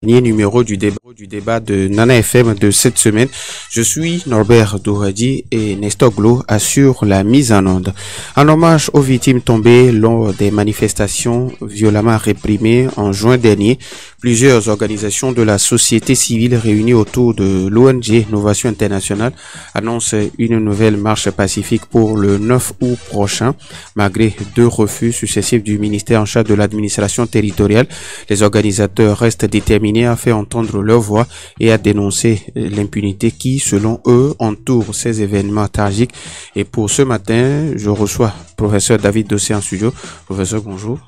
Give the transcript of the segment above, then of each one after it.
Dernier numéro du débat de Nana FM de cette semaine. Je suis Norbert Douhadi et Nestor Glo assure la mise en onde. En hommage aux victimes tombées lors des manifestations violemment réprimées en juin dernier, plusieurs organisations de la société civile réunies autour de l'ONG Novation Internationale annoncent une nouvelle marche pacifique pour le 9 août prochain. Malgré 2 refus successifs du ministère en charge de l'administration territoriale, les organisateurs restent déterminés à faire entendre leur voix et à dénoncer l'impunité qui, selon eux, entoure ces événements tragiques. Et pour ce matin, je reçois professeur David Dossé en studio. Professeur, bonjour.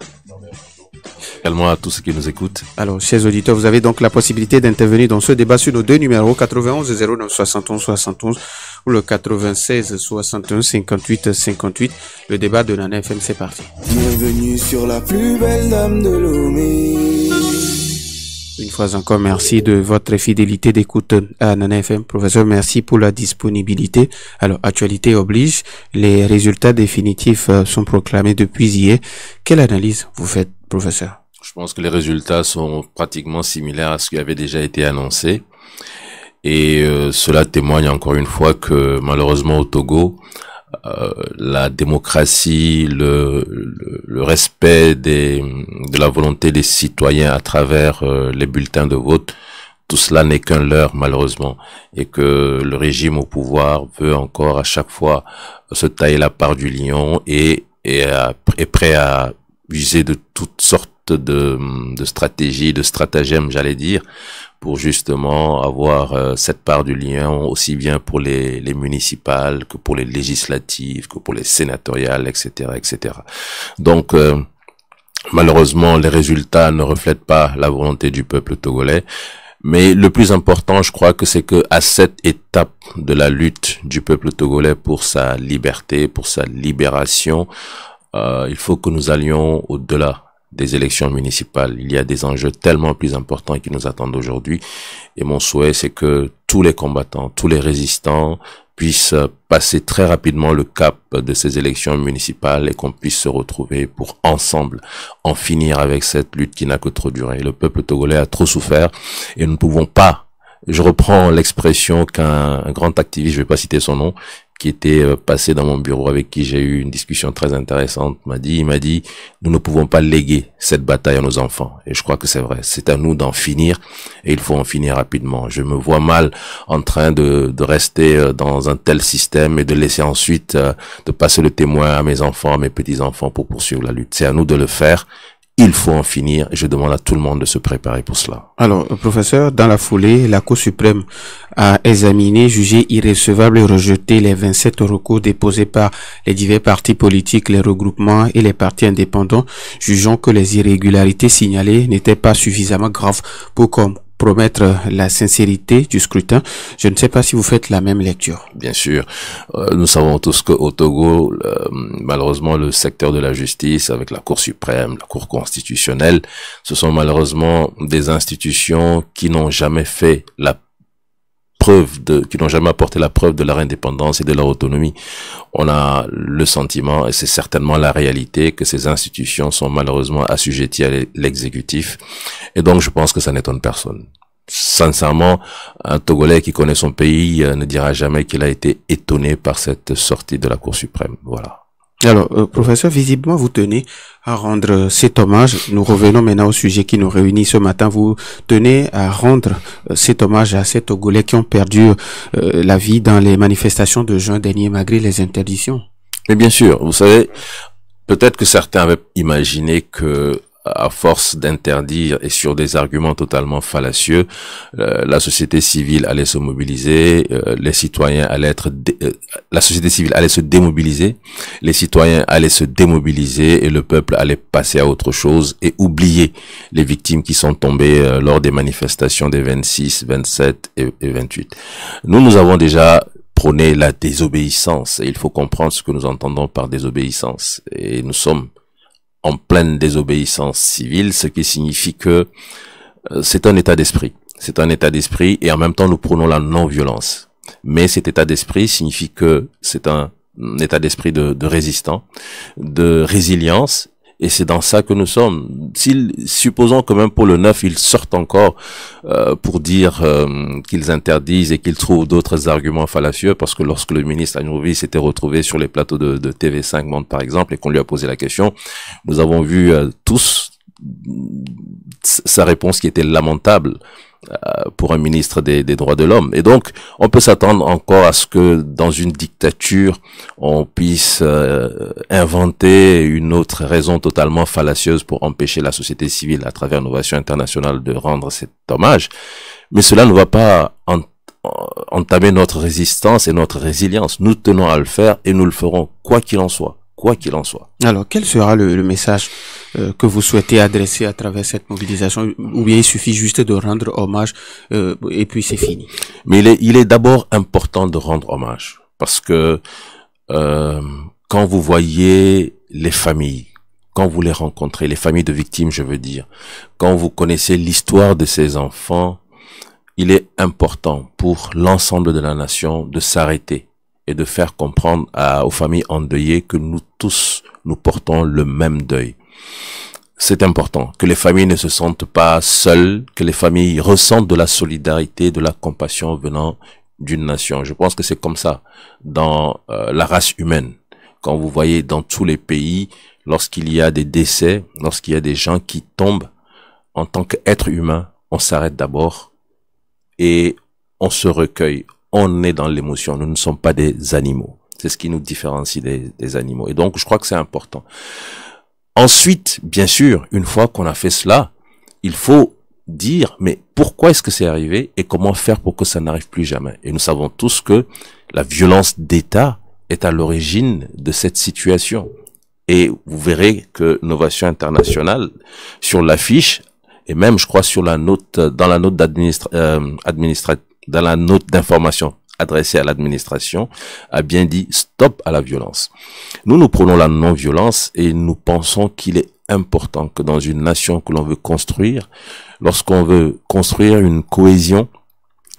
Également à tous ceux qui nous écoutent. Alors, chers auditeurs, vous avez donc la possibilité d'intervenir dans ce débat sur nos 2 numéros 91 09 71 71 ou le 96 61 58 58. Le débat de Nana FM, c'est parti. Bienvenue sur la plus belle dame de Lomé. Une fois encore, merci de votre fidélité d'écoute à Nana FM. Professeur, merci pour la disponibilité. Alors, actualité oblige, les résultats définitifs sont proclamés depuis hier. Quelle analyse vous faites, professeur? Je pense que les résultats sont pratiquement similaires à ce qui avait déjà été annoncé. Et cela témoigne encore une fois que malheureusement au Togo, la démocratie, le respect de la volonté des citoyens à travers les bulletins de vote, tout cela n'est qu'un leurre malheureusement, et que le régime au pouvoir veut encore à chaque fois se tailler la part du lion et est prêt à user de toutes sortes de stratégies, de stratagèmes, j'allais dire, pour justement avoir cette part du lion aussi bien pour les municipales que pour les législatives, que pour les sénatoriales, etc., etc. Donc, malheureusement, les résultats ne reflètent pas la volonté du peuple togolais. Mais le plus important, je crois que c'est que à cette étape de la lutte du peuple togolais pour sa liberté, pour sa libération, il faut que nous allions au-delà des élections municipales. Il y a des enjeux tellement plus importants qui nous attendent aujourd'hui. Et mon souhait, c'est que tous les combattants, tous les résistants puissent passer très rapidement le cap de ces élections municipales et qu'on puisse se retrouver pour ensemble en finir avec cette lutte qui n'a que trop duré. Le peuple togolais a trop souffert et nous ne pouvons pas. Je reprends l'expression qu'un grand activiste, je vais pas citer son nom, qui était passé dans mon bureau avec qui j'ai eu une discussion très intéressante, il m'a dit, nous ne pouvons pas léguer cette bataille à nos enfants. Et je crois que c'est vrai. C'est à nous d'en finir et il faut en finir rapidement. Je me vois mal en train de rester dans un tel système et de laisser ensuite de passer le témoin à mes enfants, à mes petits-enfants pour poursuivre la lutte. C'est à nous de le faire. Il faut en finir et je demande à tout le monde de se préparer pour cela. Alors, professeur, dans la foulée, la Cour suprême a examiné, jugé irrecevable et rejeté les 27 recours déposés par les divers partis politiques, les regroupements et les partis indépendants, jugeant que les irrégularités signalées n'étaient pas suffisamment graves pour compromettre la sincérité du scrutin. Je ne sais pas si vous faites la même lecture. Bien sûr, nous savons tous qu'au Togo, malheureusement, le secteur de la justice, avec la Cour suprême, la Cour constitutionnelle, ce sont malheureusement des institutions qui n'ont jamais fait qui n'ont jamais apporté la preuve de leur indépendance et de leur autonomie. On a le sentiment, et c'est certainement la réalité, que ces institutions sont malheureusement assujetties à l'exécutif. Et donc, je pense que ça n'étonne personne. Sincèrement, un Togolais qui connaît son pays ne dira jamais qu'il a été étonné par cette sortie de la Cour suprême. Voilà. Alors, professeur, visiblement, vous tenez à rendre cet hommage. Nous revenons maintenant au sujet qui nous réunit ce matin. Vous tenez à rendre cet hommage à ces Togolais qui ont perdu la vie dans les manifestations de juin dernier malgré les interdictions. Mais bien sûr, vous savez, peut-être que certains avaient imaginé que à force d'interdire et sur des arguments totalement fallacieux, la société civile allait se mobiliser, les citoyens allaient la société civile allait se démobiliser, les citoyens allaient se démobiliser et le peuple allait passer à autre chose et oublier les victimes qui sont tombées lors des manifestations des 26, 27 et 28. Nous avons déjà prôné la désobéissance et il faut comprendre ce que nous entendons par désobéissance et nous sommes en pleine désobéissance civile, ce qui signifie que c'est un état d'esprit. C'est un état d'esprit et en même temps nous prônons la non-violence. Mais cet état d'esprit signifie que c'est un état d'esprit de résistant, de résilience Et c'est dans ça que nous sommes. Supposons que même pour le 9, ils sortent encore pour dire qu'ils interdisent et qu'ils trouvent d'autres arguments fallacieux, parce que lorsque le ministre Agnovi s'était retrouvé sur les plateaux de TV5 Monde, par exemple, et qu'on lui a posé la question, nous avons vu tous sa réponse qui était lamentable pour un ministre des droits de l'homme. Et donc, on peut s'attendre encore à ce que dans une dictature, on puisse inventer une autre raison totalement fallacieuse pour empêcher la société civile à travers Novation Internationale de rendre cet hommage. Mais cela ne va pas entamer notre résistance et notre résilience. Nous tenons à le faire et nous le ferons quoi qu'il en soit. Quoi qu'il en soit. Alors, quel sera le message que vous souhaitez adresser à travers cette mobilisation, ou bien il suffit juste de rendre hommage et puis c'est fini? Mais il est d'abord important de rendre hommage, parce que quand vous voyez les familles, quand vous les rencontrez, les familles de victimes, je veux dire, quand vous connaissez l'histoire de ces enfants, il est important pour l'ensemble de la nation de s'arrêter et de faire comprendre aux familles endeuillées que nous tous, nous portons le même deuil. C'est important que les familles ne se sentent pas seules, que les familles ressentent de la solidarité, de la compassion venant d'une nation. Je pense que c'est comme ça dans la race humaine. Quand vous voyez dans tous les pays, lorsqu'il y a des décès, lorsqu'il y a des gens qui tombent, en tant qu'être humain, on s'arrête d'abord et on se recueille. On est dans l'émotion, nous ne sommes pas des animaux. C'est ce qui nous différencie des animaux. Et donc, je crois que c'est important. Ensuite, bien sûr, une fois qu'on a fait cela, il faut dire, mais pourquoi est-ce que c'est arrivé et comment faire pour que ça n'arrive plus jamais? Et nous savons tous que la violence d'État est à l'origine de cette situation. Et vous verrez que Novation Internationale, sur l'affiche, et même, je crois, sur la note, dans la note dans la note d'information adressée à l'administration, a bien dit stop à la violence. Nous prenons la non-violence et nous pensons qu'il est important que dans une nation que l'on veut construire, lorsqu'on veut construire une cohésion,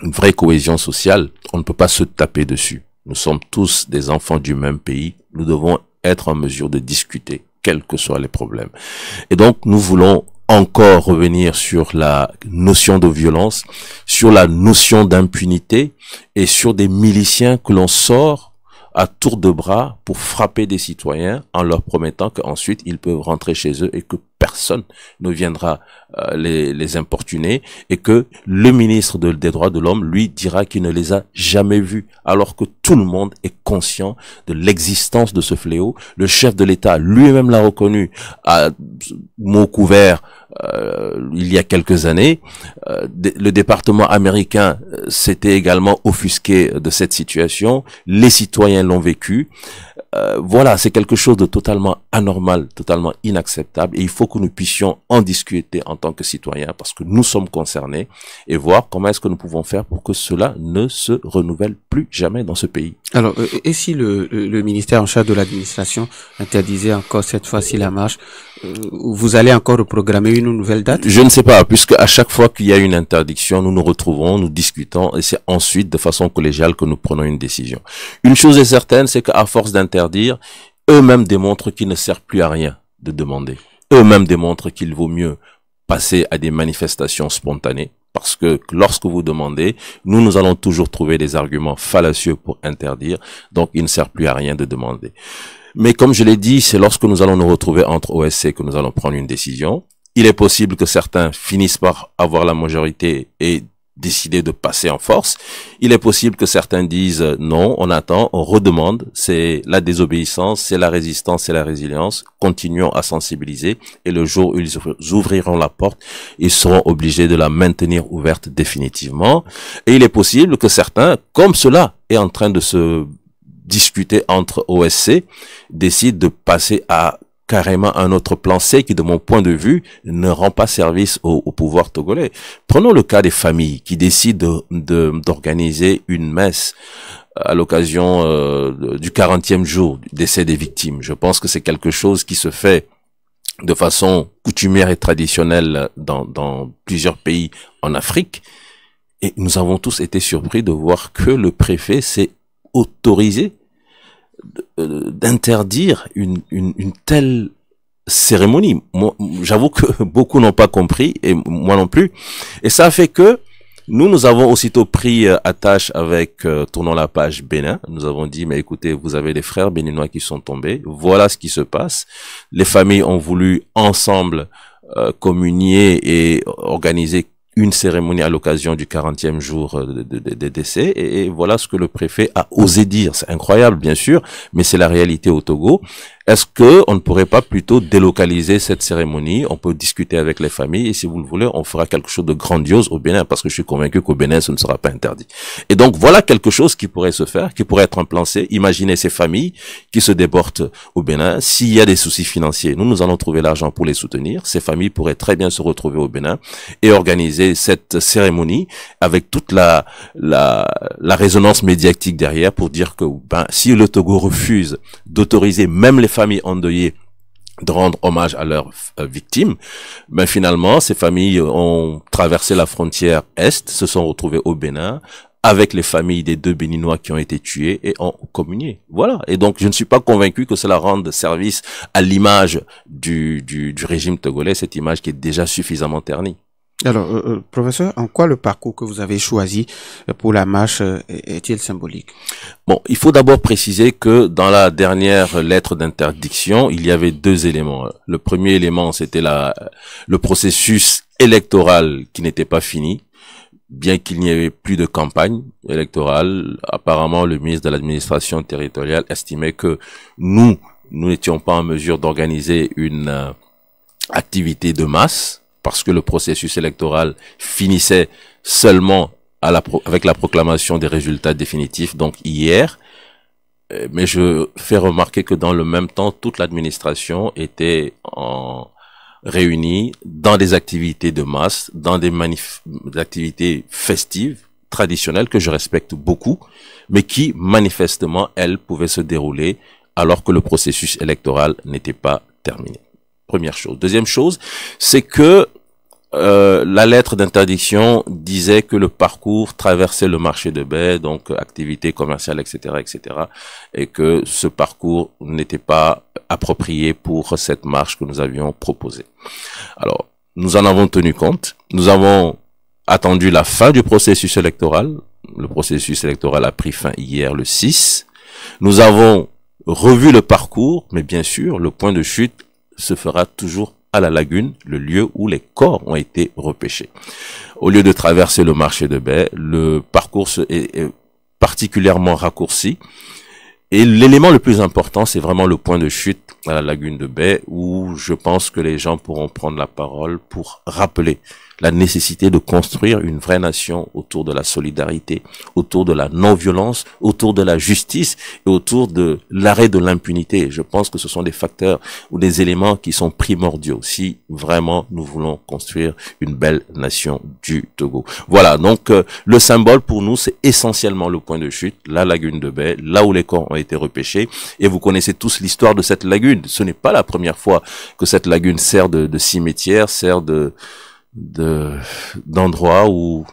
une vraie cohésion sociale, on ne peut pas se taper dessus. Nous sommes tous des enfants du même pays. Nous devons être en mesure de discuter, quels que soient les problèmes. Et donc, nous voulons encore revenir sur la notion de violence, sur la notion d'impunité et sur des miliciens que l'on sort à tour de bras pour frapper des citoyens en leur promettant qu'ensuite ils peuvent rentrer chez eux et que personne ne viendra les importuner et que le ministre des droits de l'homme lui dira qu'il ne les a jamais vus, alors que tout le monde est conscient de l'existence de ce fléau. Le chef de l'État lui-même l'a reconnu à mots couverts il y a quelques années. Le département américain s'était également offusqué de cette situation. Les citoyens l'ont vécu. Voilà, c'est quelque chose de totalement anormal, totalement inacceptable, et il faut que nous puissions en discuter en tant que citoyens, parce que nous sommes concernés, et voir comment est-ce que nous pouvons faire pour que cela ne se renouvelle plus jamais dans ce pays. Alors, et si le ministère en charge de l'administration interdisait encore cette fois-ci la marche, vous allez encore reprogrammer une nouvelle date? Je ne sais pas, puisque à chaque fois qu'il y a une interdiction, nous nous retrouvons, nous discutons, et c'est ensuite de façon collégiale que nous prenons une décision. Une chose est certaine, c'est qu'à force d'interdire, eux-mêmes démontrent qu'il ne sert plus à rien de demander. Eux-mêmes démontrent qu'il vaut mieux passer à des manifestations spontanées, parce que lorsque vous demandez, nous allons toujours trouver des arguments fallacieux pour interdire, donc il ne sert plus à rien de demander. Mais comme je l'ai dit, c'est lorsque nous allons nous retrouver entre OSC que nous allons prendre une décision. Il est possible que certains finissent par avoir la majorité et décider de passer en force. Il est possible que certains disent non, on attend, on redemande. C'est la désobéissance, c'est la résistance, c'est la résilience. Continuons à sensibiliser et le jour où ils ouvriront la porte, ils seront obligés de la maintenir ouverte définitivement. Et il est possible que certains, comme cela est en train de se discuter entre OSC, décident de passer à carrément un autre plan C qui, de mon point de vue, ne rend pas service au pouvoir togolais. Prenons le cas des familles qui décident d'organiser une messe à l'occasion du 40e jour du décès des victimes. Je pense que c'est quelque chose qui se fait de façon coutumière et traditionnelle dans plusieurs pays en Afrique. Et nous avons tous été surpris de voir que le préfet s'est autorisé d'interdire une telle cérémonie. Moi, j'avoue que beaucoup n'ont pas compris, et moi non plus. Et ça a fait que nous avons aussitôt pris attache avec Tournons la page Bénin. Nous avons dit, mais écoutez, vous avez des frères béninois qui sont tombés. Voilà ce qui se passe. Les familles ont voulu ensemble communier et organiser une cérémonie à l'occasion du 40e jour de décès. Et voilà ce que le préfet a osé dire. C'est incroyable, bien sûr, mais c'est la réalité au Togo. Est-ce que on ne pourrait pas plutôt délocaliser cette cérémonie? On peut discuter avec les familles et si vous le voulez, on fera quelque chose de grandiose au Bénin parce que je suis convaincu qu'au Bénin, ce ne sera pas interdit. Et donc, voilà quelque chose qui pourrait se faire, qui pourrait être implanté. Imaginez ces familles qui se déportent au Bénin. S'il y a des soucis financiers, nous allons trouver l'argent pour les soutenir. Ces familles pourraient très bien se retrouver au Bénin et organiser cette cérémonie avec toute la résonance médiatique derrière pour dire que, si le Togo refuse d'autoriser même les familles endeuillées de rendre hommage à leurs victimes, finalement, ces familles ont traversé la frontière Est, se sont retrouvées au Bénin, avec les familles des 2 Béninois qui ont été tués et ont communié. Voilà. Et donc, je ne suis pas convaincu que cela rende service à l'image du régime togolais, cette image qui est déjà suffisamment ternie. Alors, professeur, en quoi le parcours que vous avez choisi pour la marche est-il symbolique? Bon, il faut d'abord préciser que dans la dernière lettre d'interdiction, il y avait 2 éléments. Le premier élément, c'était le processus électoral qui n'était pas fini. Bien qu'il n'y avait plus de campagne électorale, apparemment le ministre de l'administration territoriale estimait que nous n'étions pas en mesure d'organiser une activité de masse, parce que le processus électoral finissait seulement avec la proclamation des résultats définitifs, donc hier. Mais je fais remarquer que dans le même temps, toute l'administration était réunie dans des activités de masse, dans des activités festives, traditionnelles, que je respecte beaucoup, mais qui, manifestement, elles, pouvaient se dérouler alors que le processus électoral n'était pas terminé. Première chose. Deuxième chose, c'est que la lettre d'interdiction disait que le parcours traversait le marché de Baie, donc activité commerciale, etc., etc., et que ce parcours n'était pas approprié pour cette marche que nous avions proposée. Alors, nous en avons tenu compte. Nous avons attendu la fin du processus électoral. Le processus électoral a pris fin hier, le 6. Nous avons revu le parcours, mais bien sûr, le point de chute se fera toujours à la lagune, le lieu où les corps ont été repêchés. Au lieu de traverser le marché de Baie, le parcours est particulièrement raccourci. Et l'élément le plus important, c'est vraiment le point de chute à la lagune de Baie, où je pense que les gens pourront prendre la parole pour rappeler la nécessité de construire une vraie nation autour de la solidarité, autour de la non-violence, autour de la justice et autour de l'arrêt de l'impunité. Je pense que ce sont des facteurs ou des éléments qui sont primordiaux si vraiment nous voulons construire une belle nation du Togo. Voilà, donc le symbole pour nous, c'est essentiellement le point de chute, la lagune de Baie, là où les corps ont été repêchés. Et vous connaissez tous l'histoire de cette lagune. Ce n'est pas la première fois que cette lagune sert de cimetière, sert d'endroits où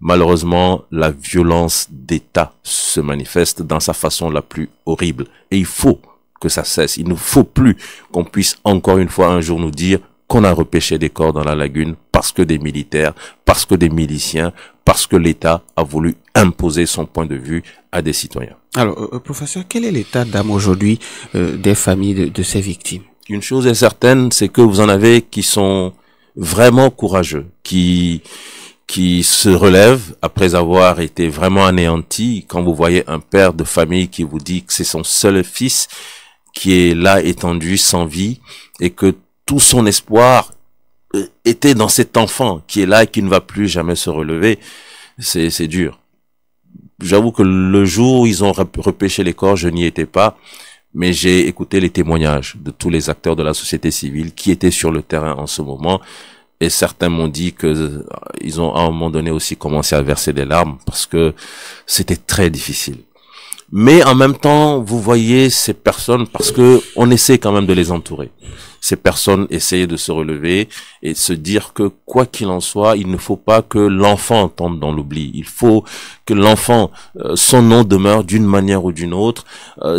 malheureusement la violence d'État se manifeste dans sa façon la plus horrible. Et il faut que ça cesse. Il ne faut plus qu'on puisse encore une fois un jour nous dire qu'on a repêché des corps dans la lagune parce que des militaires, parce que des miliciens, parce que l'État a voulu imposer son point de vue à des citoyens. Alors, professeur, quel est l'état d'âme aujourd'hui des familles de ces victimes? Une chose est certaine, c'est que vous en avez qui sont vraiment courageux, qui se relèvent après avoir été vraiment anéantis. Quand vous voyez un père de famille qui vous dit que c'est son seul fils qui est là étendu sans vie et que tout son espoir était dans cet enfant qui est là et qui ne va plus jamais se relever, c'est dur. J'avoue que le jour où ils ont repêché les corps, je n'y étais pas, mais j'ai écouté les témoignages de tous les acteurs de la société civile qui étaient sur le terrain en ce moment, et certains m'ont dit que ils ont à un moment donné aussi commencé à verser des larmes parce que c'était très difficile. Mais en même temps, vous voyez ces personnes, parce que on essaie quand même de les entourer. Ces personnes essayer de se relever et se dire que quoi qu'il en soit, il ne faut pas que l'enfant tombe dans l'oubli. Il faut que l'enfant, son nom demeure d'une manière ou d'une autre.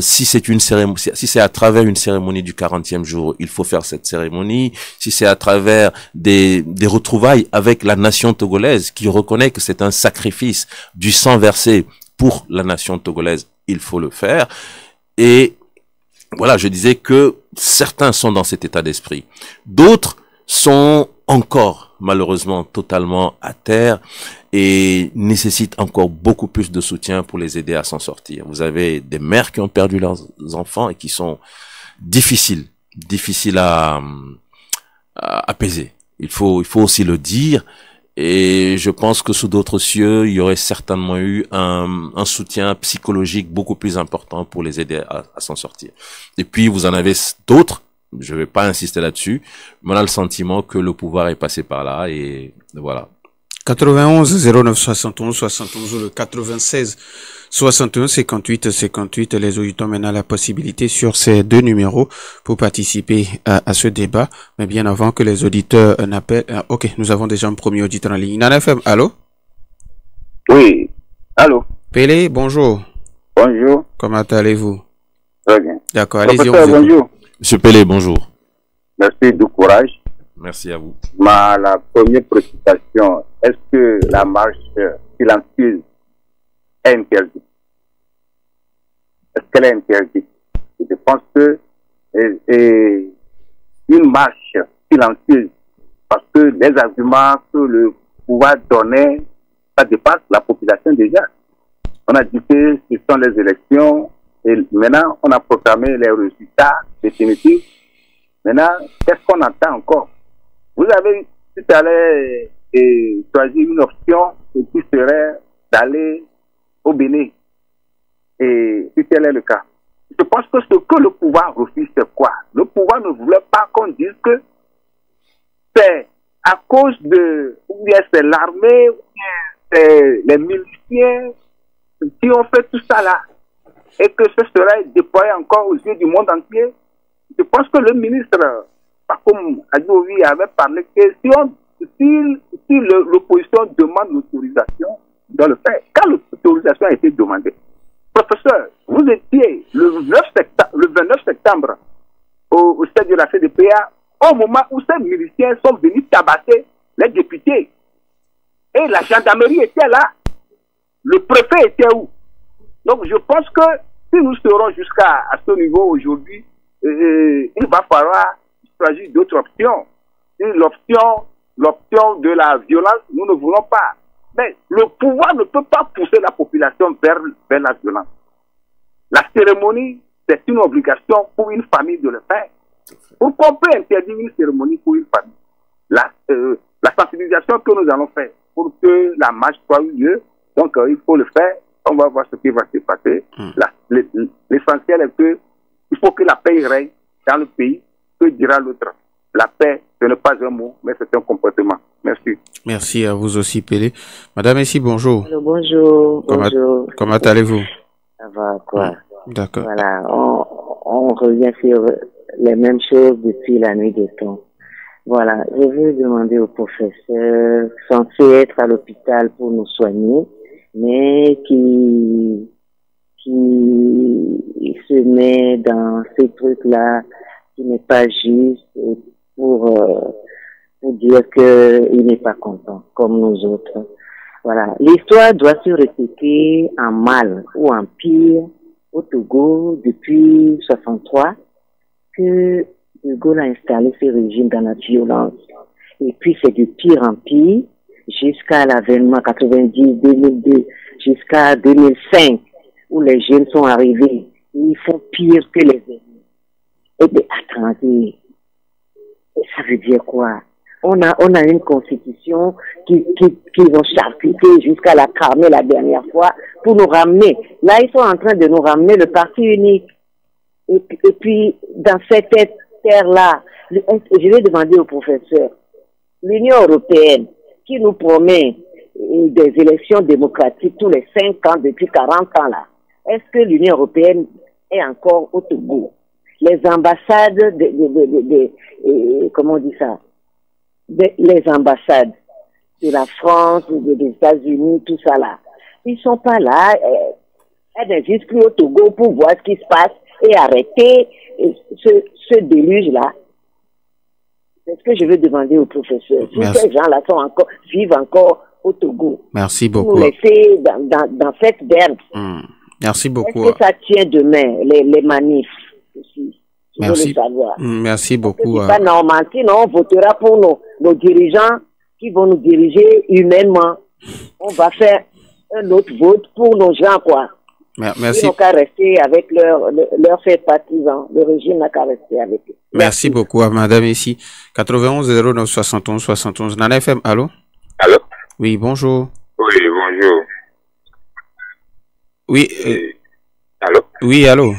Si c'est une cérémonie, si c'est à travers une cérémonie du 40e jour, il faut faire cette cérémonie. Si c'est à travers des retrouvailles avec la nation togolaise qui reconnaît que c'est un sacrifice du sang versé pour la nation togolaise, il faut le faire. Et voilà, je disais que certains sont dans cet état d'esprit. D'autres sont encore, malheureusement, totalement à terre et nécessitent encore beaucoup plus de soutien pour les aider à s'en sortir. Vous avez des mères qui ont perdu leurs enfants et qui sont difficiles à apaiser. Il faut aussi le dire. Et je pense que sous d'autres cieux, il y aurait certainement eu un soutien psychologique beaucoup plus important pour les aider à s'en sortir. Et puis, vous en avez d'autres, je vais pas insister là-dessus, mais on a le sentiment que le pouvoir est passé par là et voilà. 91 09 71 71 ou le 96 61 58 58. Les auditeurs ont maintenant la possibilité sur ces deux numéros pour participer à ce débat. Mais bien avant que les auditeurs n'appellent, ok, nous avons déjà un premier auditeur en ligne. Nana FM, allô? Oui, allô? Pélé, bonjour. Bonjour. Comment allez-vous? Très bien. D'accord, allez-y. Bonjour. Monsieur Pélé, bonjour. Merci du courage. Merci à vous. La première précision, est-ce que la marche silencieuse est interdite? Est-ce qu'elle est interdite? Je pense que une marche silencieuse, parce que les arguments que le pouvoir donnait, ça dépasse la population déjà. On a dit que ce sont les élections et maintenant on a proclamé les résultats définitifs. Maintenant, qu'est-ce qu'on attend encore? Vous avez tout à l'heure choisi une option qui serait d'aller au Bénin. Et si tel est le cas, je pense que ce que le pouvoir refuse, c'est quoi? Le pouvoir ne voulait pas qu'on dise que c'est à cause de, ou bien c'est l'armée, ou bien c'est les miliciens qui ont fait tout ça là. Et que ce serait déployé encore aux yeux du monde entier. Je pense que le ministre, comme Adjovi avait parlé, que si l'opposition demande l'autorisation, dans le fait, quand l'autorisation a été demandée, professeur, vous étiez le 29 septembre au stade de la CDPA, au moment où ces miliciens sont venus tabasser les députés. Et la gendarmerie était là. Le préfet était où? Donc je pense que si nous serons jusqu'à ce niveau aujourd'hui, il va falloir choisir d'autres options. L'option de la violence, nous ne voulons pas. Mais le pouvoir ne peut pas pousser la population vers la violence. La cérémonie, c'est une obligation pour une famille de le faire. Pourquoi on peut interdire une cérémonie pour une famille? La sensibilisation que nous allons faire pour que la marche soit eu lieu, donc il faut le faire. On va voir ce qui va se passer. L'essentiel est que il faut que la paix règne dans le pays. Que dira l'autre? La paix, ce n'est pas un mot, mais c'est un comportement. Merci. Merci à vous aussi, Pélé. Madame Essi, bonjour. Alors, bonjour. Comment allez-vous? Ça va, quoi? D'accord. Voilà, on revient sur les mêmes choses depuis la nuit des temps. Voilà, je veux demander au professeur, censé être à l'hôpital pour nous soigner, mais qui se met dans ces trucs-là qui n'est pas juste pour dire qu'il n'est pas content, comme nous autres. Voilà. L'histoire doit se répéter en mal ou en pire au Togo depuis 63 que De Gaulle a installé ce régime dans la violence. Et puis c'est de pire en pire jusqu'à l'avènement 90, 2002, jusqu'à 2005 où les jeunes sont arrivés. Ils font pire que les ennemis. Eh bien, attendez, ça veut dire quoi? On a une constitution qui vont charcuter jusqu'à la cramer la dernière fois pour nous ramener. Là, ils sont en train de nous ramener le parti unique. Et puis, dans cette terre-là, je vais demander au professeur, l'Union européenne, qui nous promet des élections démocratiques tous les 5 ans, depuis 40 ans là, est-ce que l'Union européenne est encore au Togo? Les ambassades comment on dit ça? Les ambassades de la France, des États-Unis, tout ça là. Ils sont pas là. Elles n'existent plus au Togo pour voir ce qui se passe et arrêter ce déluge-là. C'est ce que je veux demander au professeur. Si ces gens-là vivent encore au Togo. Merci beaucoup. Pour laisser dans cette berge. Merci beaucoup. Est-ce que ça tient demain, les manifs aussi? Merci. Merci beaucoup. C'est pas normal. Sinon, on votera pour nos dirigeants qui vont nous diriger humainement. On va faire un autre vote pour nos gens, quoi. Merci. Ils n'ont qu'à rester avec leur fait partisans. Le régime n'a qu'à rester avec eux. Merci beaucoup à madame ici. 91 09 71 71. Nana FM, allô? Allô? Oui, bonjour. Oui, bonjour. Oui. Allô? Oui, allô?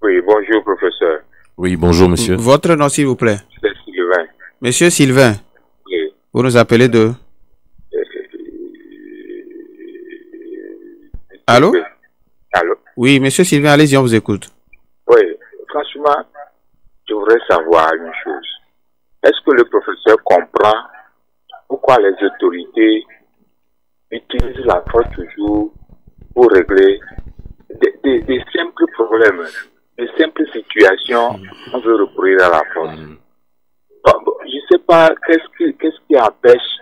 Oui, bonjour, professeur. Oui, bonjour, monsieur. Votre nom, s'il vous plaît? C'est Sylvain. Monsieur Sylvain. Oui. Vous nous appelez de? Allô? Allô? Oui, monsieur Sylvain, allez-y, on vous écoute. Oui, franchement, je voudrais savoir une chose. Est-ce que le professeur comprend pourquoi les autorités utilisent la force toujours pour régler des simples problèmes, des simples situations, on veut recourir à la force? Bon, je ne sais pas qu'est-ce qui empêche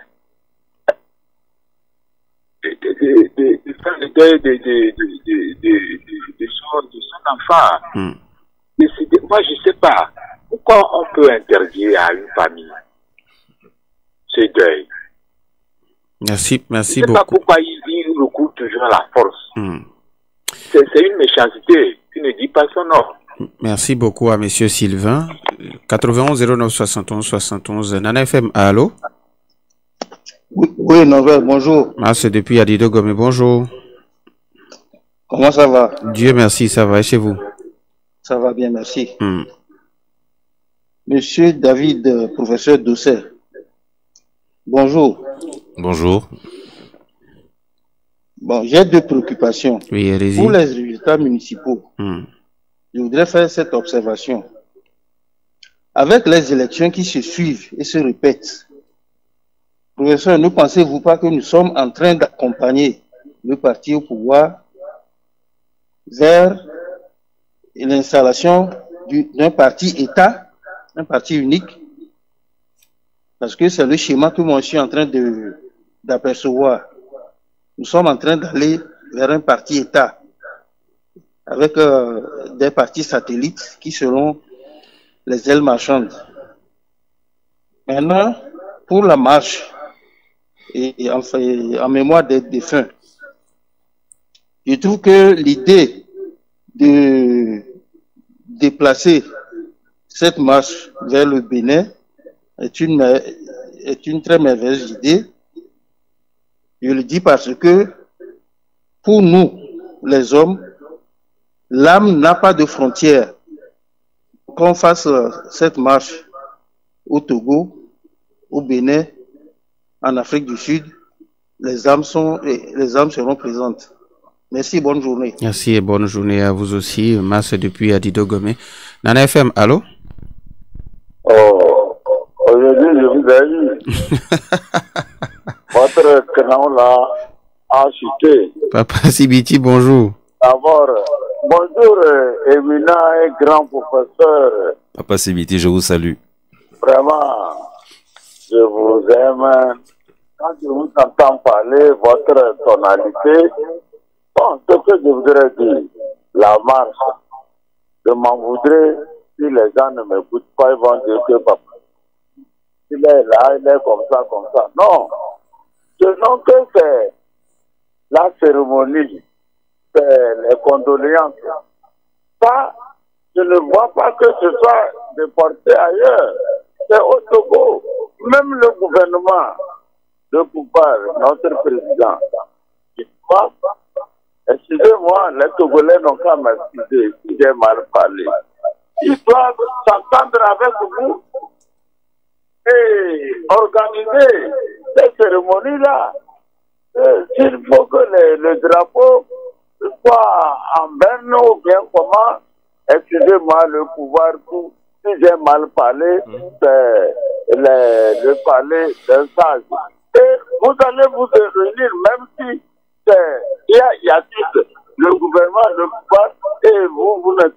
de faire le deuil de son enfant. Moi, je ne sais pas pourquoi on peut interdire à une famille ce deuil. Merci Je ne sais beaucoup. pas pourquoi il recourt toujours à la force. C'est une méchanceté qui ne dit pas son nom. Merci beaucoup à monsieur Sylvain. 91 09 71 71. Nana FM, allô? Oui, Norbert, bonjour. Ah, c'est depuis Adido Gomé, bonjour. Comment ça va? Dieu merci, ça va, et chez vous? Ça va bien, merci. Monsieur David, professeur Doucet. Bonjour. Bonjour. Bon, j'ai deux préoccupations. Oui, allez-y. Pour les résultats municipaux, je voudrais faire cette observation. Avec les élections qui se suivent et se répètent, professeur, ne pensez-vous pas que nous sommes en train d'accompagner le parti au pouvoir vers l'installation d'un parti État, un parti unique? Parce que c'est le schéma que moi je suis en train d'apercevoir. Nous sommes en train d'aller vers un parti État avec des partis satellites qui seront les ailes marchandes. Maintenant, pour la marche et en mémoire des défunts, je trouve que l'idée de déplacer cette marche vers le Bénin est une très merveilleuse idée. Je le dis parce que pour nous, les hommes, l'âme n'a pas de frontières. Qu'on fasse cette marche au Togo, au Bénin, en Afrique du Sud, les âmes seront présentes. Merci, bonne journée. Merci et bonne journée à vous aussi. Masse depuis Adido Gomé. Nana FM, allô? Oh, aujourd'hui, je vous ai eu. Votre canon là a chuté. Papa Sibiti, bonjour. D'abord, bonjour, éminent et grand professeur. Papa Sibiti, je vous salue. Vraiment, je vous aime. Quand je vous entends parler, votre tonalité, bon, ce que je voudrais dire, la marche, je m'en voudrais si les gens ne m'écoutent pas, ils vont dire que papa, il est là, il est comme ça, comme ça. Non, ce n'est que c'est la cérémonie, c'est les condoléances. Ça, je ne vois pas que ce soit déporté ailleurs. C'est au Togo. Même le gouvernement, le pouvoir, notre président, excusez-moi, les Togolais n'ont qu'à m'excuser si j'ai mal parlé. Ils doivent s'entendre avec vous et organiser ces cérémonies-là. S'il faut que le drapeau soit en berne ou bien comment, excusez-moi, le pouvoir, si j'ai mal parlé, c'est le palais d'un sage. Et vous allez vous réunir, même si il y a tout, le gouvernement, le pouvoir, et vous ne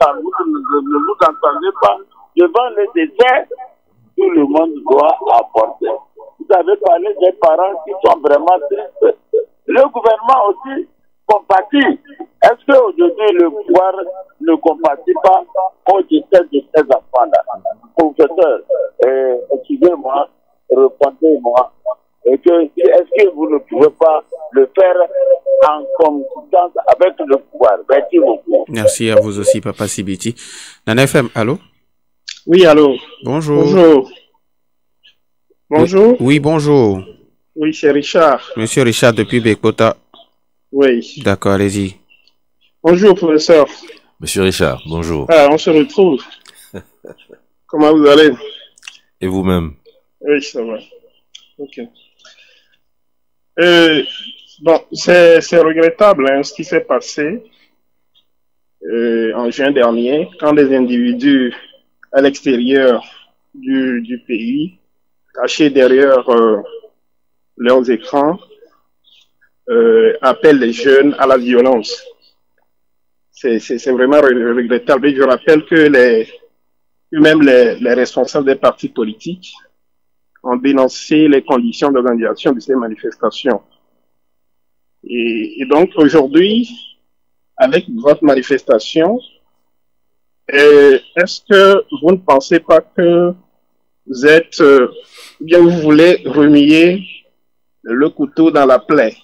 vous entendez pas devant les décès, tout le monde doit apporter. Vous avez parlé des parents qui sont vraiment tristes. Le gouvernement aussi compatit. Est-ce qu'aujourd'hui le pouvoir ne compatit pas au décès de ces enfants-là? Professeur, excusez-moi, répondez-moi. Est-ce que vous ne pouvez pas le faire en concordance avec le pouvoir? Merci beaucoup. Merci à vous aussi, Papa Sibiti. Nana FM, allô? Oui, allô. Bonjour. Bonjour. Bonjour. Oui, bonjour. Oui, c'est Richard. Monsieur Richard depuis Bekota. Oui. D'accord, allez-y. Bonjour, professeur. Monsieur Richard, bonjour. Ah, on se retrouve. Comment vous allez? Et vous-même? Oui, ça va. Ok. Bon, c'est regrettable hein, ce qui s'est passé en juin dernier, quand des individus à l'extérieur du pays, cachés derrière leurs écrans, appellent les jeunes à la violence. C'est vraiment regrettable. Et je rappelle que même les responsables des partis politiques ont dénoncé les conditions d'organisation de ces manifestations. Et donc aujourd'hui, avec votre manifestation, est-ce que vous ne pensez pas que vous êtes, ou bien vous voulez remuer le couteau dans la plaie?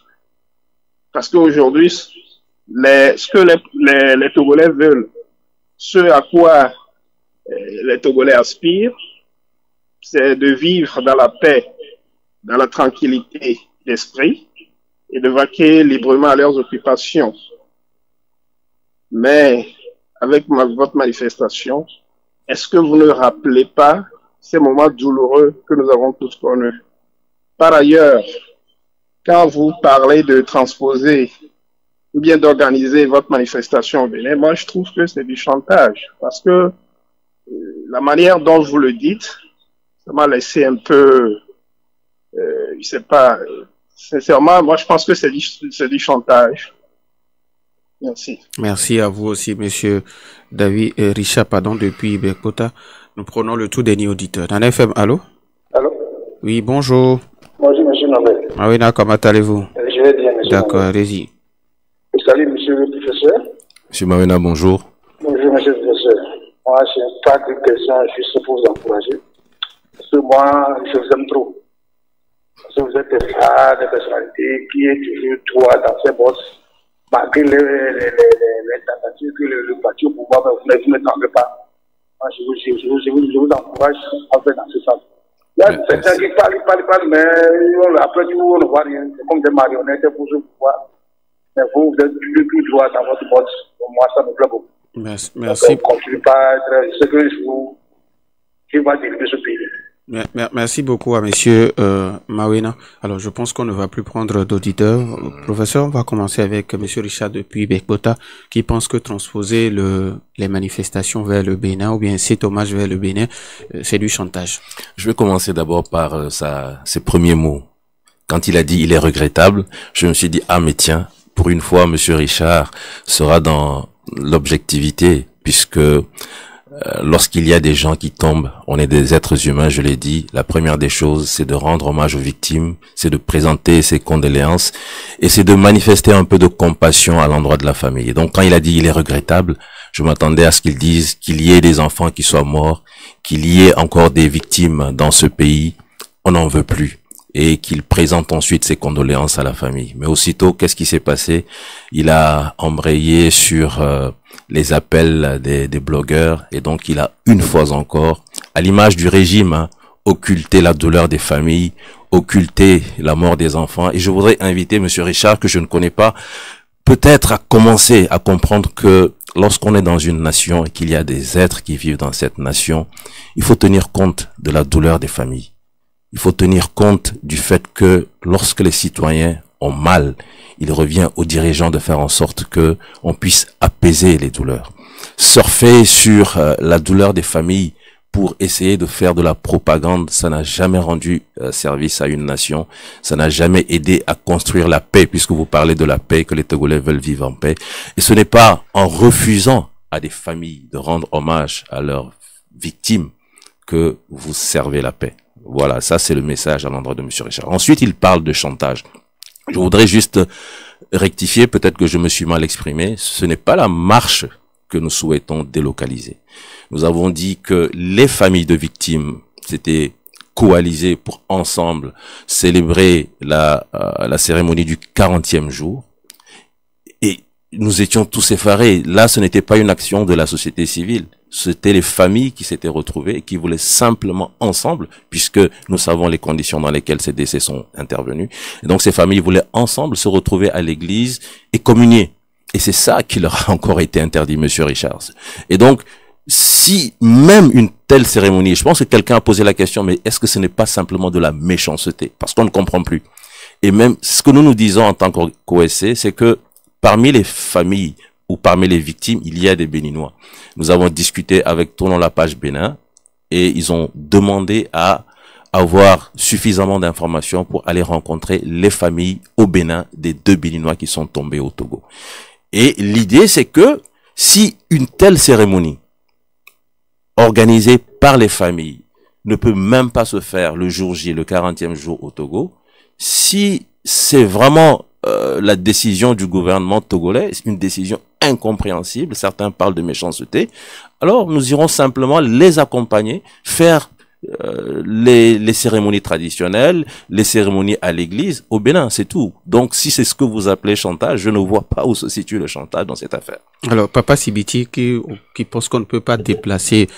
Parce qu'aujourd'hui, ce que les Togolais veulent, ce à quoi les Togolais aspirent, c'est de vivre dans la paix, dans la tranquillité d'esprit et de vaquer librement à leurs occupations. Mais avec votre manifestation, est-ce que vous ne rappelez pas ces moments douloureux que nous avons tous connus? Par ailleurs, quand vous parlez de transposer ou bien d'organiser votre manifestation au Bénin, moi je trouve que c'est du chantage parce que la manière dont vous le dites, ça m'a laissé un peu, je sais pas, sincèrement, moi je pense que c'est du chantage. Merci. Merci à vous aussi, monsieur Richard, depuis Bekota. Nous prenons le tout dernier auditeur. Dans FM, allô? Allô? Oui, bonjour. Bonjour, monsieur Nobel. Ah oui, comment allez-vous? Je vais bien, monsieur. D'accord, allez-y. Salut, monsieur le professeur. Monsieur Mawena, bonjour. Bonjour, monsieur le professeur. Moi, je n'ai pas de question juste pour vous encourager. Parce que moi, je vous aime trop. Parce que vous êtes des personnalités qui est toujours droit dans ses bosses. Malgré les tentatives que le parti au pouvoir, vous ne tentez pas. Moi, je vous encourage à faire dans ce sens. Il y a certains qui parlent, mais après tout, on ne voit rien. C'est comme des marionnettes pour ce pouvoir. Mais vous êtes plus droit dans votre bosse. Pour moi, ça me plaît beaucoup. Merci. Donc, continue pas à être ce que je vais diriger ce pays. Merci beaucoup à monsieur Mawena. Alors, je pense qu'on ne va plus prendre d'auditeurs. Professeur, on va commencer avec monsieur Richard depuis Bekota, qui pense que transposer les manifestations vers le Bénin ou bien cet hommage vers le Bénin, c'est du chantage. Je vais commencer d'abord par ses premiers mots. Quand il a dit « il est regrettable », je me suis dit « ah mais tiens, pour une fois, monsieur Richard sera dans l'objectivité, puisque lorsqu'il y a des gens qui tombent, on est des êtres humains, je l'ai dit, la première des choses, c'est de rendre hommage aux victimes, c'est de présenter ses condoléances, et c'est de manifester un peu de compassion à l'endroit de la famille. Et donc, quand il a dit « il est regrettable », je m'attendais à ce qu'il dise qu'il y ait des enfants qui soient morts, qu'il y ait encore des victimes dans ce pays, on n'en veut plus. Et qu'il présente ensuite ses condoléances à la famille. Mais aussitôt, qu'est-ce qui s'est passé? Il a embrayé sur les appels des blogueurs, et donc il a une fois encore, à l'image du régime, occulté la douleur des familles, occulté la mort des enfants. Et je voudrais inviter monsieur Richard, que je ne connais pas, peut-être à commencer à comprendre que lorsqu'on est dans une nation et qu'il y a des êtres qui vivent dans cette nation, il faut tenir compte de la douleur des familles. Il faut tenir compte du fait que lorsque les citoyens au mal. Il revient aux dirigeants de faire en sorte que on puisse apaiser les douleurs. Surfer sur la douleur des familles pour essayer de faire de la propagande, ça n'a jamais rendu service à une nation, ça n'a jamais aidé à construire la paix, puisque vous parlez de la paix, que les Togolais veulent vivre en paix. Et ce n'est pas en refusant à des familles de rendre hommage à leurs victimes que vous servez la paix. Voilà, ça c'est le message à l'endroit de M. Richard. Ensuite, il parle de chantage. Je voudrais juste rectifier, peut-être que je me suis mal exprimé, ce n'est pas la marche que nous souhaitons délocaliser. Nous avons dit que les familles de victimes s'étaient coalisées pour ensemble célébrer la cérémonie du 40e jour. Et nous étions tous effarés. Là, ce n'était pas une action de la société civile. C'était les familles qui s'étaient retrouvées et qui voulaient simplement ensemble, puisque nous savons les conditions dans lesquelles ces décès sont intervenus. Et donc, ces familles voulaient ensemble se retrouver à l'église et communier. Et c'est ça qui leur a encore été interdit, Monsieur Richard. Et donc, si même une telle cérémonie, je pense que quelqu'un a posé la question, mais est-ce que ce n'est pas simplement de la méchanceté? Parce qu'on ne comprend plus. Et même, ce que nous nous disons en tant qu'OSC, c'est que parmi les familles ou parmi les victimes, il y a des Béninois. Nous avons discuté avec Tournons la page Bénin et ils ont demandé à avoir suffisamment d'informations pour aller rencontrer les familles au Bénin des 2 Béninois qui sont tombés au Togo. Et l'idée, c'est que si une telle cérémonie organisée par les familles ne peut même pas se faire le jour J, le 40e jour au Togo, si c'est vraiment la décision du gouvernement togolais, une décision incompréhensible, certains parlent de méchanceté, alors nous irons simplement les accompagner, faire les cérémonies traditionnelles, les cérémonies à l'église au Bénin, c'est tout. Donc si c'est ce que vous appelez chantage, je ne vois pas où se situe le chantage dans cette affaire. Alors Papa Sibiti qui pense qu'on ne peut pas déplacer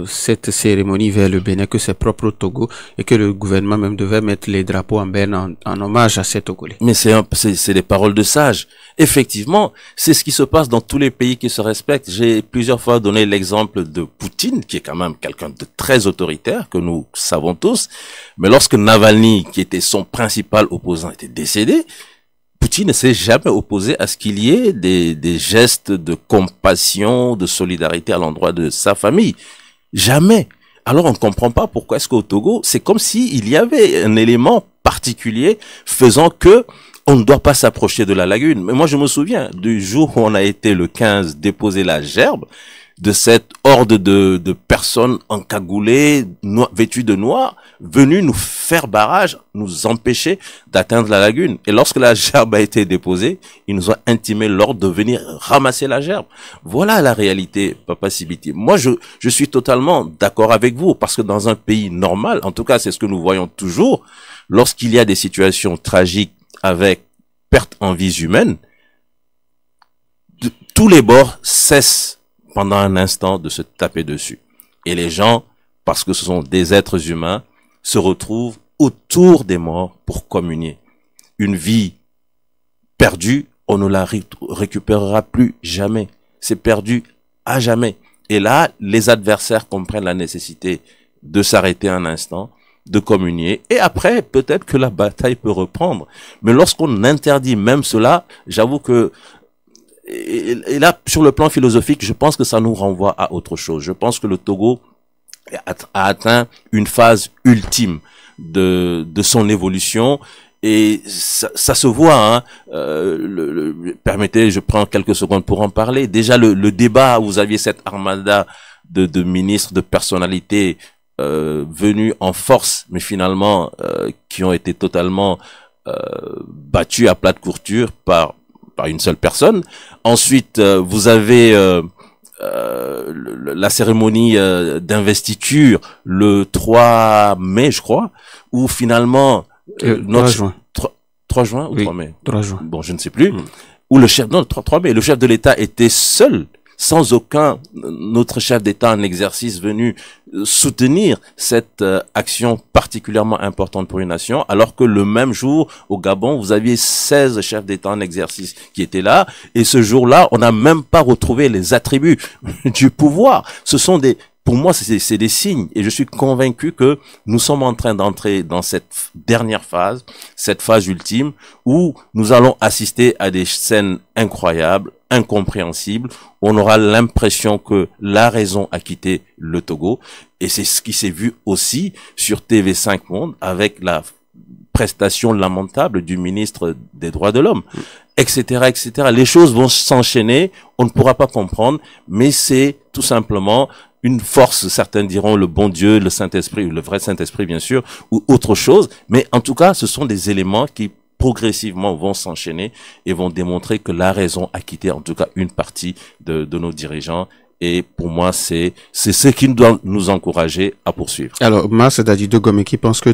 cette cérémonie vers le Bénin, que c'est propre au Togo et que le gouvernement même devait mettre les drapeaux en berne en hommage à ces Togolais. Mais c'est des paroles de sages. Effectivement, c'est ce qui se passe dans tous les pays qui se respectent. J'ai plusieurs fois donné l'exemple de Poutine, qui est quand même quelqu'un de très autoritaire, que nous savons tous. Mais lorsque Navalny, qui était son principal opposant, était décédé, Poutine ne s'est jamais opposé à ce qu'il y ait des gestes de compassion, de solidarité à l'endroit de sa famille. Jamais. Alors on ne comprend pas pourquoi est-ce qu'au Togo, c'est comme s'il y avait un élément particulier faisant que on ne doit pas s'approcher de la lagune. Mais moi, je me souviens du jour où on a été le 15 déposer la gerbe de cette horde de personnes encagoulées, vêtues de noir, venues nous faire barrage, nous empêcher d'atteindre la lagune. Et lorsque la gerbe a été déposée, ils nous ont intimé l'ordre de venir ramasser la gerbe. Voilà la réalité, Papa Sibiti. Moi, je suis totalement d'accord avec vous, parce que dans un pays normal, en tout cas, c'est ce que nous voyons toujours, lorsqu'il y a des situations tragiques avec perte en vies humaines, tous les bords cessent pendant un instant de se taper dessus. Et les gens, parce que ce sont des êtres humains, se retrouvent autour des morts pour communier. Une vie perdue, on ne la récupérera plus jamais. C'est perdu à jamais. Et là, les adversaires comprennent la nécessité de s'arrêter un instant, de communier, et après, peut-être que la bataille peut reprendre. Mais lorsqu'on interdit même cela, j'avoue que, et là, sur le plan philosophique, je pense que ça nous renvoie à autre chose. Je pense que le Togo a atteint une phase ultime de son évolution, et ça se voit, hein. Permettez, je prends quelques secondes pour en parler. Déjà, le débat, vous aviez cette armada de ministres, de personnalités, venus en force, mais finalement qui ont été totalement battus à plat de couture par une seule personne. Ensuite, vous avez la cérémonie d'investiture le 3 mai, je crois, où finalement 3 juin. 3 juin ou oui, 3 mai 3 juin. Bon, je ne sais plus. Où le chef, non, 3 mai, le chef de l'État était seul, sans aucun autre chef d'État en exercice venu soutenir cette action particulièrement importante pour une nation, alors que le même jour, au Gabon, vous aviez 16 chefs d'État en exercice qui étaient là, et ce jour-là, on n'a même pas retrouvé les attributs du pouvoir. Ce sont des pour moi, c'est des signes. Et je suis convaincu que nous sommes en train d'entrer dans cette dernière phase, cette phase ultime, où nous allons assister à des scènes incroyables, incompréhensibles. On aura l'impression que la raison a quitté le Togo. Et c'est ce qui s'est vu aussi sur TV5 Monde avec la prestation lamentable du ministre des Droits de l'Homme, etc., etc. Les choses vont s'enchaîner, on ne pourra pas comprendre, mais c'est tout simplement une force, certains diront le bon Dieu, le Saint-Esprit, le vrai Saint-Esprit bien sûr, ou autre chose, mais en tout cas, ce sont des éléments qui progressivement vont s'enchaîner et vont démontrer que la raison a quitté en tout cas une partie de nos dirigeants. Et pour moi, c'est ce qui doit nous encourager à poursuivre. Alors, Mars Dadjido Gomeki pense que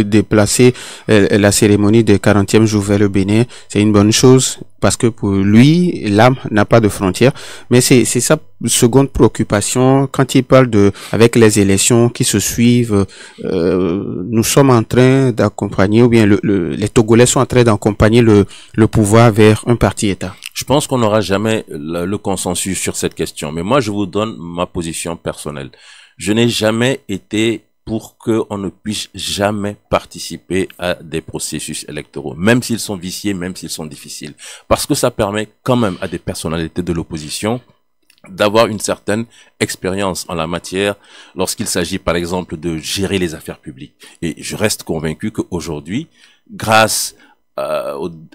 déplacer la cérémonie des 40e jour vers le Bénin, c'est une bonne chose parce que pour lui, l'âme n'a pas de frontières. Mais c'est sa seconde préoccupation quand il parle avec les élections qui se suivent, nous sommes en train d'accompagner, ou bien les Togolais sont en train d'accompagner le pouvoir vers un parti-État. Je pense qu'on n'aura jamais le consensus sur cette question. Mais moi, je vous donne ma position personnelle. Je n'ai jamais été pour qu'on ne puisse jamais participer à des processus électoraux, même s'ils sont viciés, même s'ils sont difficiles. Parce que ça permet quand même à des personnalités de l'opposition d'avoir une certaine expérience en la matière lorsqu'il s'agit, par exemple, de gérer les affaires publiques. Et je reste convaincu qu'aujourd'hui, grâce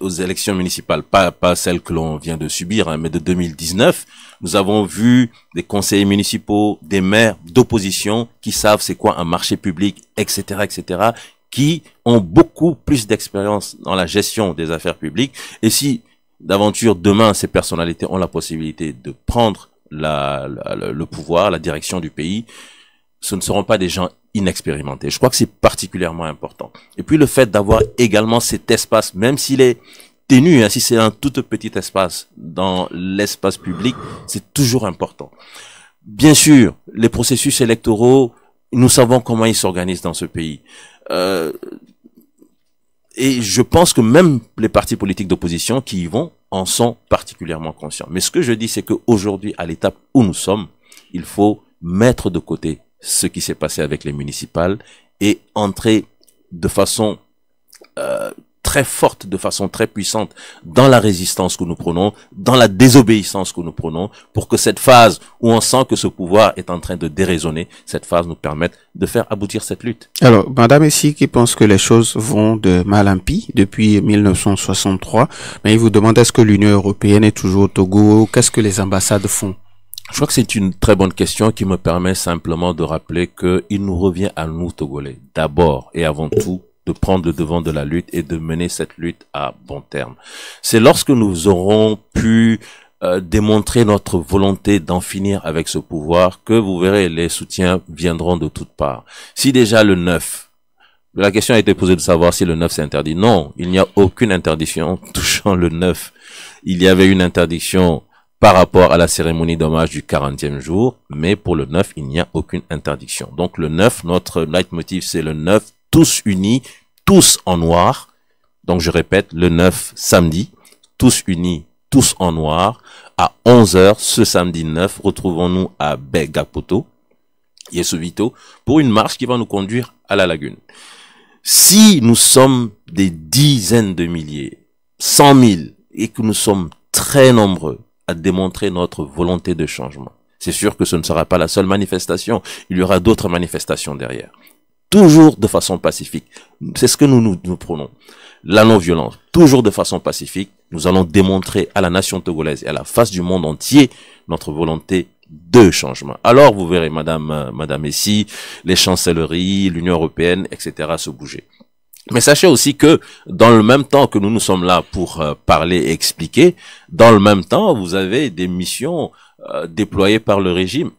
aux élections municipales, pas celles que l'on vient de subir, hein, mais de 2019, nous avons vu des conseillers municipaux, des maires d'opposition qui savent c'est quoi un marché public, etc., etc., qui ont beaucoup plus d'expérience dans la gestion des affaires publiques. Et si d'aventure demain ces personnalités ont la possibilité de prendre le pouvoir, la direction du pays, ce ne seront pas des gens inexpérimentés. Je crois que c'est particulièrement important. Et puis le fait d'avoir également cet espace, même s'il est ténu, hein, si c'est un tout petit espace dans l'espace public, c'est toujours important. Bien sûr, les processus électoraux, nous savons comment ils s'organisent dans ce pays. Et je pense que même les partis politiques d'opposition qui y vont en sont particulièrement conscients. Mais ce que je dis, c'est qu'aujourd'hui, à l'étape où nous sommes, il faut mettre de côté ce qui s'est passé avec les municipales et entrer de façon très forte, de façon très puissante dans la résistance que nous prenons, dans la désobéissance que nous prenons, pour que cette phase où on sent que ce pouvoir est en train de déraisonner, cette phase nous permette de faire aboutir cette lutte. Alors, Madame Essi qui pense que les choses vont de mal en pis depuis 1963, mais il vous demande est-ce que l'Union européenne est toujours au Togo, qu'est-ce que les ambassades font? Je crois que c'est une très bonne question qui me permet simplement de rappeler que il nous revient à nous, Togolais, d'abord et avant tout, de prendre le devant de la lutte et de mener cette lutte à bon terme. C'est lorsque nous aurons pu démontrer notre volonté d'en finir avec ce pouvoir que vous verrez, les soutiens viendront de toutes parts. Si déjà le 9, la question a été posée de savoir si le 9 c'est interdit. Non, il n'y a aucune interdiction touchant le 9. Il y avait une interdiction par rapport à la cérémonie d'hommage du 40e jour, mais pour le 9, il n'y a aucune interdiction. Donc le 9, notre leitmotiv, c'est le 9, tous unis, tous en noir. Donc je répète, le 9 samedi, tous unis, tous en noir, à 11h ce samedi 9, retrouvons-nous à Begapoto, Yesovito, pour une marche qui va nous conduire à la lagune. Si nous sommes des dizaines de milliers, 100 000, et que nous sommes très nombreux à démontrer notre volonté de changement, c'est sûr que ce ne sera pas la seule manifestation, il y aura d'autres manifestations derrière. Toujours de façon pacifique. C'est ce que nous prenons. La non-violence. Toujours de façon pacifique. Nous allons démontrer à la nation togolaise et à la face du monde entier notre volonté de changement. Alors, vous verrez, Madame Essi, les chancelleries, l'Union européenne, etc. se bouger. Mais sachez aussi que dans le même temps que nous sommes là pour parler et expliquer, dans le même temps, vous avez des missions déployées par le régime.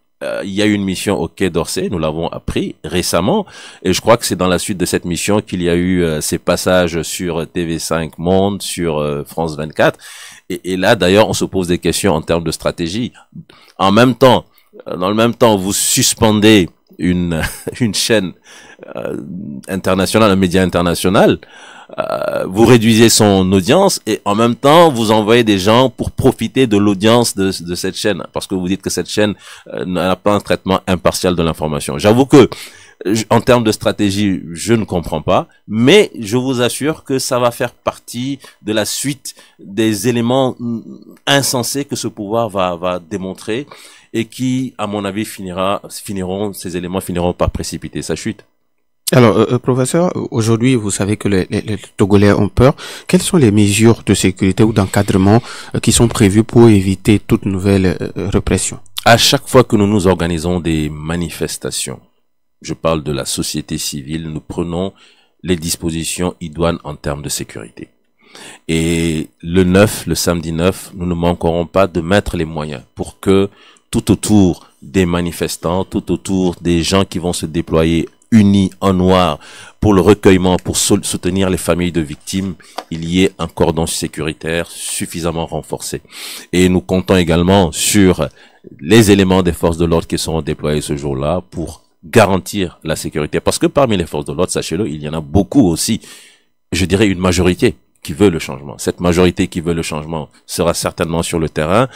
Il y a eu une mission au Quai d'Orsay, nous l'avons appris récemment, et je crois que c'est dans la suite de cette mission qu'il y a eu ces passages sur TV5 Monde, sur France 24, et là d'ailleurs on se pose des questions en termes de stratégie. Dans le même temps, vous suspendez une chaîne internationale, un média international, vous réduisez son audience et en même temps vous envoyez des gens pour profiter de l'audience de cette chaîne parce que vous dites que cette chaîne n'a pas un traitement impartial de l'information. J'avoue que en termes de stratégie, je ne comprends pas, mais je vous assure que ça va faire partie de la suite des éléments insensés que ce pouvoir va démontrer et qui, à mon avis, ces éléments finiront par précipiter sa chute. Alors, professeur, aujourd'hui, vous savez que les Togolais ont peur. Quelles sont les mesures de sécurité ou d'encadrement qui sont prévues pour éviter toute nouvelle répression? À chaque fois que nous nous organisons des manifestations, je parle de la société civile, nous prenons les dispositions idoines en termes de sécurité. Et le samedi 9, nous ne manquerons pas de mettre les moyens pour que tout autour des manifestants, tout autour des gens qui vont se déployer unis en noir pour le recueillement, pour soutenir les familles de victimes, il y ait un cordon sécuritaire suffisamment renforcé. Et nous comptons également sur les éléments des forces de l'ordre qui seront déployés ce jour-là pour garantir la sécurité. Parce que parmi les forces de l'ordre, sachez-le, il y en a beaucoup aussi, je dirais une majorité qui veut le changement. Cette majorité qui veut le changement sera certainement sur le terrain.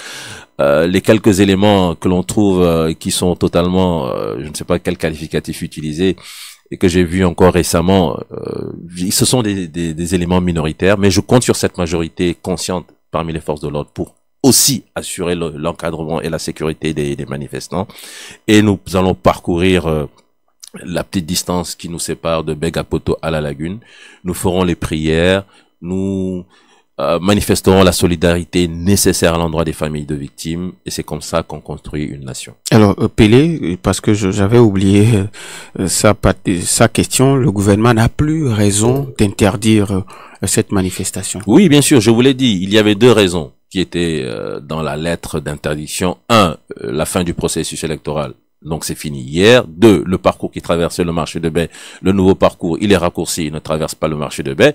Les quelques éléments que l'on trouve qui sont totalement, je ne sais pas quel qualificatif utiliser, et que j'ai vu encore récemment, ce sont des éléments minoritaires, mais je compte sur cette majorité consciente parmi les forces de l'ordre pour aussi assurer l'encadrement et la sécurité des manifestants. Et nous allons parcourir la petite distance qui nous sépare de Begapoto à la Lagune. Nous ferons les prières, nous manifesterons la solidarité nécessaire à l'endroit des familles de victimes, et c'est comme ça qu'on construit une nation. Alors, Pelé, parce que j'avais oublié sa question, le gouvernement n'a plus raison d'interdire cette manifestation. Oui, bien sûr, je vous l'ai dit, il y avait deux raisons qui étaient dans la lettre d'interdiction. Un, la fin du processus électoral. Donc c'est fini hier. 2, le parcours qui traversait le marché de Baie, le nouveau parcours, il est raccourci, il ne traverse pas le marché de Baie,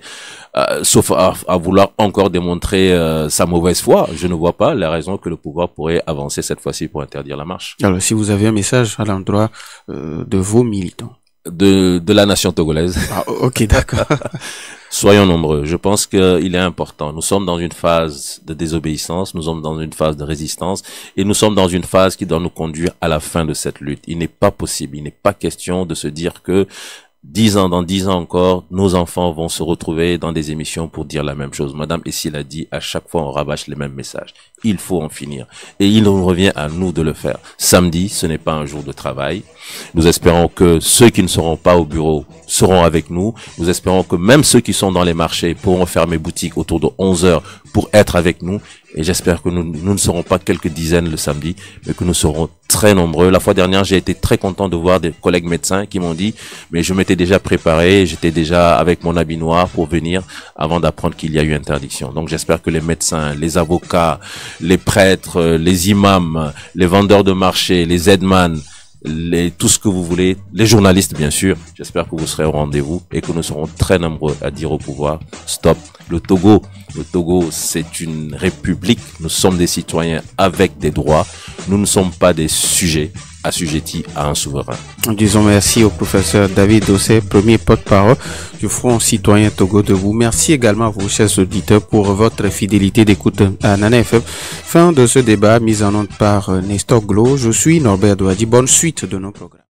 sauf à vouloir encore démontrer sa mauvaise foi. Je ne vois pas la raison que le pouvoir pourrait avancer cette fois-ci pour interdire la marche. Alors si vous avez un message à l'endroit de vos militants. De la nation togolaise. Ah, ok, d'accord. Soyons nombreux. Je pense qu'il est important. Nous sommes dans une phase de désobéissance, nous sommes dans une phase de résistance et nous sommes dans une phase qui doit nous conduire à la fin de cette lutte. Il n'est pas possible, il n'est pas question de se dire que dans 10 ans encore, nos enfants vont se retrouver dans des émissions pour dire la même chose. Madame Essie l'a dit, à chaque fois on rabâche les mêmes messages. Il faut en finir. Et il nous revient à nous de le faire. Samedi, ce n'est pas un jour de travail. Nous espérons que ceux qui ne seront pas au bureau seront avec nous. Nous espérons que même ceux qui sont dans les marchés pourront fermer boutique autour de 11h pour être avec nous. Et j'espère que nous ne serons pas quelques dizaines le samedi, mais que nous serons très nombreux. La fois dernière, j'ai été très content de voir des collègues médecins qui m'ont dit, mais je m'étais déjà préparé, j'étais déjà avec mon habit noir pour venir avant d'apprendre qu'il y a eu interdiction. Donc j'espère que les médecins, les avocats, les prêtres, les imams, les vendeurs de marché, les aidemans, tout ce que vous voulez, les journalistes bien sûr, j'espère que vous serez au rendez-vous et que nous serons très nombreux à dire au pouvoir, stop. Le Togo, c'est une république, nous sommes des citoyens avec des droits, nous ne sommes pas des sujets assujettis à un souverain. Disons merci au professeur David Dossé, premier porte-parole du Front Citoyen Togo Debout. Merci également à vous, chers auditeurs, pour votre fidélité d'écoute à Nana FM. Fin de ce débat mis en onde par Nestor Glo. Je suis Norbert Douadi. Bonne suite de nos programmes.